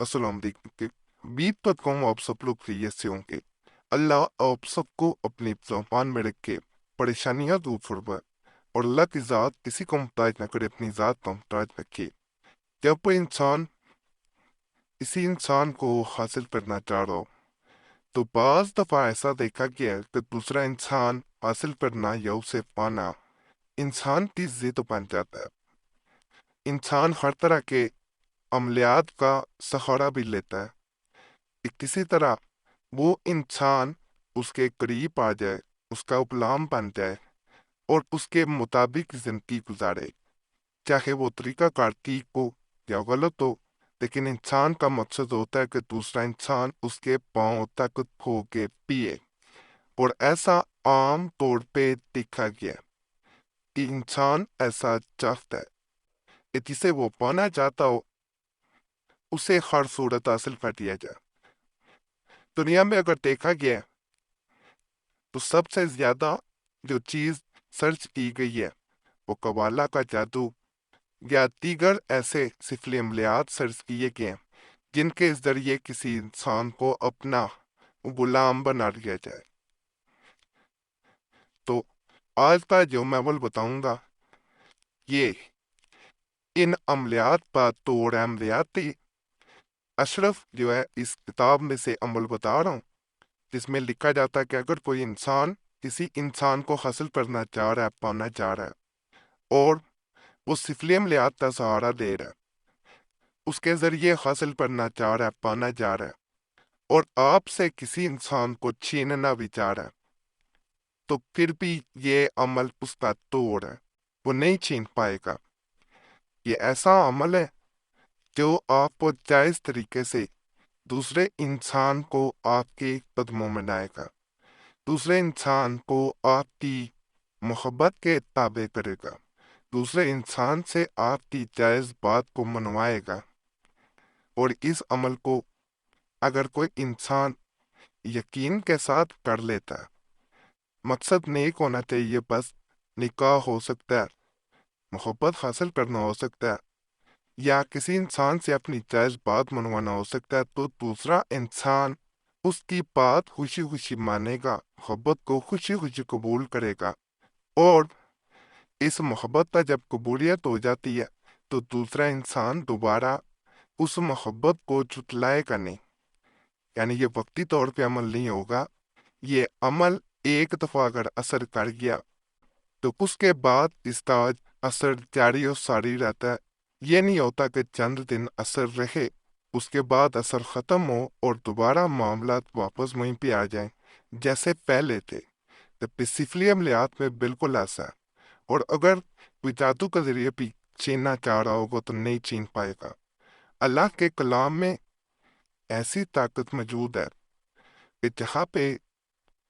अस्सलाम वालेकुम। उम्मीद करता हूँ आप सब लोग खैरियत से होंगे। अल्लाह आप सबको अपनी ज़ुबान में रख के परेशानियाँ दूर फरमाए और अल्लाह की ज़ात किसी को मुहताज न करे, अपनी ज़ात को मुहताज रखे। जब कोई इंसान किसी इंसान को हासिल करना चाह रहा हो तो बाज़ दफ़ा ऐसा देखा गया है कि दूसरा इंसान हासिल करना या उसे पाना इंसान की जिद बन जाता है। इंसान हर तरह के अमलियात का सहारा भी लेता है कि किसी तरह वो इंसान उसके करीब आ जाए, उसका गुलाम बन जाए और उसके मुताबिक जिंदगी गुजारे, चाहे वो तरीकाकार ठीक हो या गलत हो। लेकिन इंसान का मकसद होता है कि दूसरा इंसान उसके पांव तक खो के पिए। और ऐसा आम तौर पे देखा गया कि इंसान ऐसा चाहता है कि जिसे वो पाना चाहता हो उसे हर सूरत हासिल कर दिया जाए। दुनिया में अगर देखा गया तो सबसे ज्यादा जो चीज सर्च की गई है वो कवाला का जादू या दीगर ऐसे सिफली अमलियात सर्च किए गए हैं जिनके जरिए किसी इंसान को अपना गुलाम बना दिया जाए। तो आज का जो मैं अमल बताऊंगा ये इन अमलियात पर तोड़ अमलियात थी। अशरफ जो है इस किताब में से अमल बता रहा हूँ जिसमें लिखा जाता है कि अगर कोई इंसान किसी इंसान को हासिल करना चाह रहा है, पाना चाह रहा है और वो सिफली अमलियात का सहारा दे रहा है, उसके जरिए हासिल करना चाह रहा है, पाना चाह रहा है और आपसे किसी इंसान को छीनना भी चाह रहा है, तो फिर भी ये अमल उसका तोड़ है, वो नहीं छीन पाएगा। ये ऐसा अमल है जो आपको जायज तरीके से दूसरे इंसान को आपके कदमों में लाएगा, दूसरे इंसान को आपकी मोहब्बत के ताबे करेगा, दूसरे इंसान से आपकी जायज बात को मनवाएगा। और इस अमल को अगर कोई इंसान यकीन के साथ कर लेता है, मकसद नेक होना चाहिए, बस निकाह हो सकता है, मोहब्बत हासिल करना हो सकता है या किसी इंसान से अपनी जायज बात मनवाना हो सकता है, तो दूसरा इंसान उसकी बात खुशी खुशी मानेगा, मोहब्बत को खुशी खुशी कबूल करेगा। और इस मोहब्बत का जब कबूलियत हो जाती है तो दूसरा इंसान दोबारा उस मोहब्बत को झुटलाएगा नहीं। यानी ये वक्ती तौर पे अमल नहीं होगा, ये अमल एक दफा अगर असर कर गया तो उसके बाद इसका असर जारी और सारी रहता है। ये नहीं होता कि चंद दिन असर रहे उसके बाद असर खत्म हो और दोबारा मामला वापस वहीं पे आ जाएं जैसे पहले थे। जबकि सिफली अमलियात में बिल्कुल ऐसा है। और अगर कोई जादू के जरिए भी छीनना चाह रहा होगा तो नहीं छीन पाएगा। अल्लाह के कलाम में ऐसी ताकत मौजूद है कि जहाँ पे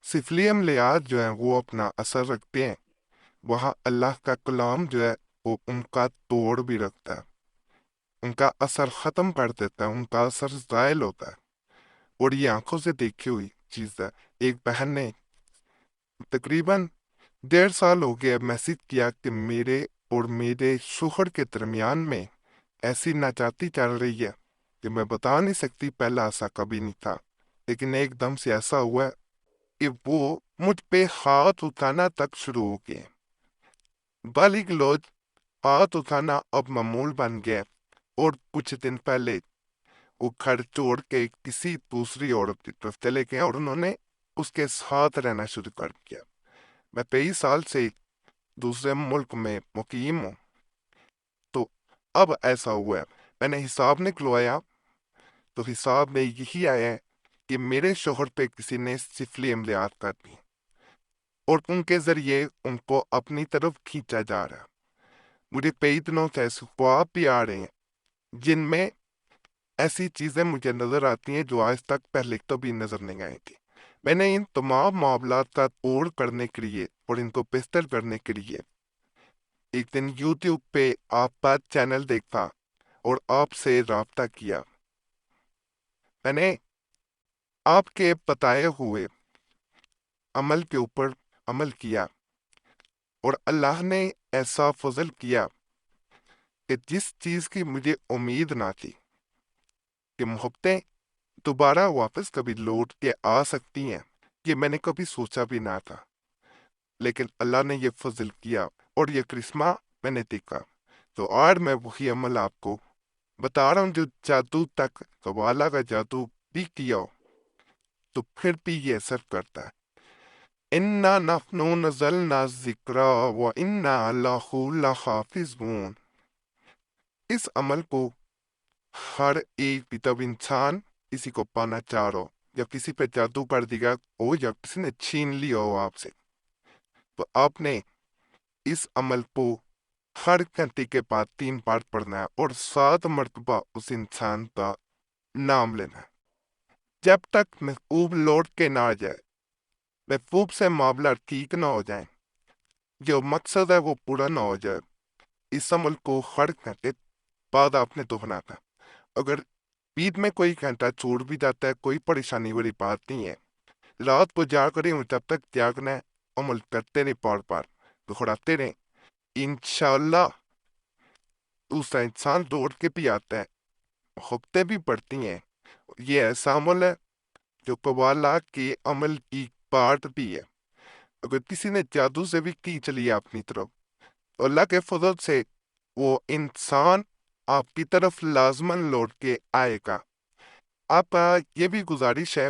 सिफली अमलियात जो है वो अपना असर रखते हैं, वहाँ अल्लाह का कलाम जो है वो उनका तोड़ भी रखता है, उनका असर खत्म कर देता है, उनका असर जायल होता है। और ये आंखों से देखी हुई चीज है। एक बहन ने तकरीबन 1.5 साल हो गया मैसेज किया कि मेरे और मेरे शोहर के दरमियान में ऐसी नाचाती चल रही है कि मैं बता नहीं सकती, पहला ऐसा कभी नहीं था। लेकिन एकदम से ऐसा हुआ है कि वो मुझ पे हाथ उठाना तक शुरू हो गए। गाली गलौज, हाथ उठाना अब मामूल बन गया। और कुछ दिन पहले वो घर छोड़ के किसी दूसरी औरत की तरफ चले गए और उन्होंने उसके साथ रहना शुरू कर दिया। मैं 23 साल से दूसरे मुल्क में मुकीम हूँ। तो अब ऐसा हुआ है, मैंने हिसाब निकलवाया तो हिसाब में यही आया है कि मेरे शोहर पे किसी ने सिफली अमलियात कर दी और उनके जरिए उनको अपनी तरफ खींचा जा रहा है। मुझे कई दिनों से ऐसे ख्वाब भी आ रहे हैं जिनमें ऐसी चीजें मुझे नजर आती हैं जो आज तक पहले कभी नजर नहीं आई थी। मैंने इन तमाम मामलात का तोड़ करने के लिए और इनको बेहतर करने के लिए एक दिन यूट्यूब पे आपका चैनल देखा और आपसे राब्ता किया। मैंने आपके बताए हुए अमल के ऊपर अमल किया और अल्लाह ने ऐसा फजल किया कि जिस चीज की मुझे उम्मीद ना थी کہ محبتیں دوبارہ واپس کبھی لوٹ کے آ سکتی ہیں، یہ میں نے کبھی سوچا بھی نہ تھا، لیکن اللہ نے یہ فضل کیا اور یہ کرشمہ میں نے دیکھا۔ تو آج میں وہی عمل آپ کو بتا رہا ہوں جو جادو تک قوالا کا جادو بھی کیا ہو تو پھر بھی یہ اثر کرتا ہے۔ اِنَّا نَحْنُ نَزَّلْنَا الذِّكْرَ وَإِنَّا لَهُ لَحَافِظُونَ۔ اس عمل کو ہر ایک بھی تب انسان کسی کو پانا چاہ رہا ہو یا کسی پہ جادو کر دیا ہو یا کسی نے چھین لیا ہو آپ سے، تو آپ نے اس عمل کو ہر گھنٹے کے بعد 3 بار پڑھنا ہے اور 7 مرتبہ اس انسان کا نام لینا ہے جب تک محبوب لوٹ کے نہ آ جائے، محبوب سے معاملہ ٹھیک نہ ہو جائے، جو مقصد ہے وہ پورا نہ ہو جائے۔ اس عمل کو ہر گھنٹے بعد آپ نے دہرانا تھا۔ اگر بیچ میں کوئی گھنٹہ چھوٹ بھی جاتا ہے کوئی پریشانی والی بات نہیں ہے، رات کو جاگ رہے ہوں جب تک جاگنا ہے، عمل کرتے رہے، بار بار دہراتے رہے، انشاءاللہ دوسرا انسان دوڑ کے بھی آتا ہے، محبتیں بھی بڑھتی ہیں۔ یہ ایسا عمل ہے جو قوالا کے عمل کی پارٹ بھی ہے۔ اگر کسی نے جادو سے بھی کھینچ لیا اپنی طرف، تو اللہ کے فضل سے وہ انسان آپ کی طرف لازماً لوٹ کے آئے گا۔ آپ کا یہ بھی گزارش ہے،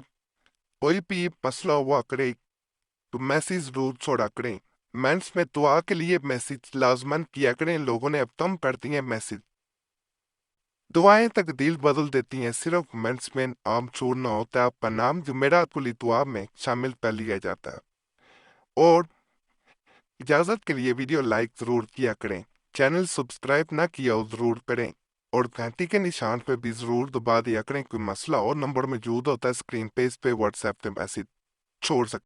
کوئی بھی مسئلہ ہوا کرے تو میسیج ضرور چھوڑا کریں، مینس میں دعا کے لیے میسیج لازماً کیا کریں۔ لوگوں نے اب کم کر دی ہیں میسیج، دعائیں تقدیر بدل دیتی ہیں، صرف مینس میں عام چھوڑنا ہوتا ہے، آپ کا نام جمعرات کلی دعا میں شامل کر لیا جاتا ہے۔ اور اجازت کے لیے ویڈیو لائک ضرور کیا کریں، چینل سبسکرائب نہ کیا ہو ضرور کریں، اور گھنٹی کے نشان پہ بھی ضرور دبا دیا کریں۔ کوئی مسئلہ اور نمبر موجود ہوتا ہے اسکرین پہ، اس پہ واٹس ایپ پہ میسیج چھوڑ سکتے